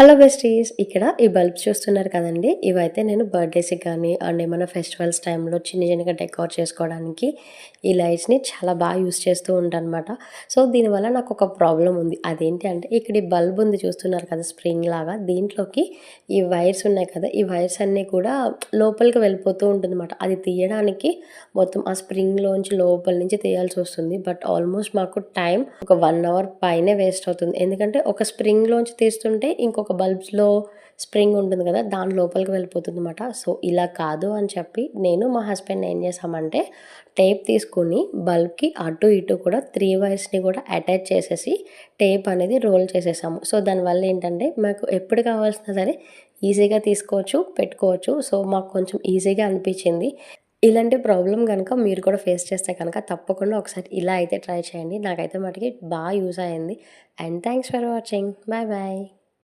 Hello besties. ఇక్కడ ఈ bulbs చూస్తున్నారు కదండీ! ఇవైతే నేను బర్త్‌డేస్‌కి గానీ, అండ్ ఏమన్నా ఫెస్టివల్స్ టైంలో చిన్నగా డెకర్ చేసుకోవడానికి ఈ లైట్స్‌ని చాలా యూజ్ చేస్తూ ఉంటానన్నమాట. సో, దీనివల్ల నాకొక ప్రాబ్లమ్ ఉంది. అదేంటి అంటే ఇక్కడ ఈ బల్బ్ ఉంది చూస్తున్నారు కదా! స్ప్రింగ్ లాగా. దీంట్లోకి ఈ వైర్స్ ఉన్నాయి కదా! ఈ వైర్స్ అన్నీ కూడా లోపలికి వెళ్ళిపోతూ ఉంటుందన్నమాట. అది తీయడానికి మొత్తం ఆ స్ప్రింగ్‌లోంచి లోపల నుంచి తీయాల్సొస్తుంది. బట్ ఆల్మోస్ట్ మాకు టైం ఒక 1 అవర్ పైనే వేస్ట్ అవుతుంది. ఎందుకంటే ఒక స్ప్రింగ్‌లోంచి తీస్తుంటే ఇంకొక బల్బ్స్‌లో స్ప్రింగ్ ఉంటుంది కదా! దాని లోపలికి వెళ్ళిపోతుందన్నమాట. సో, ఇలా కాదు అని చెప్పి నేను మా హస్బెండ్ ఏం చేసామంటే టేప్ తీసుకొని బల్బ్‌కి అటు ఇటు కూడా 3 వైర్స్‌ని కూడా అటాచ్ చేసేసి టేప్ అనేది రోల్ చేసేసాము. సో, దానివల్ల ఏంటంటే మాకు ఎప్పుడు కావాల్సినా సరే ఈజీగా తీసుకోవచ్చు, పెట్టుకోవచ్చు. సో, మాకు కొంచెం ఈజీగా అనిపించింది. ఇలాంటి ప్రాబ్లమ్ గనక మీరు కూడా ఫేస్ చేస్తే కనుక తప్పకుండా ఒకసారి ఇలా అయితే ట్రై చేయండి. నాకైతే మటికి యూజ్ అయింది. And thanks for watching. Bye bye.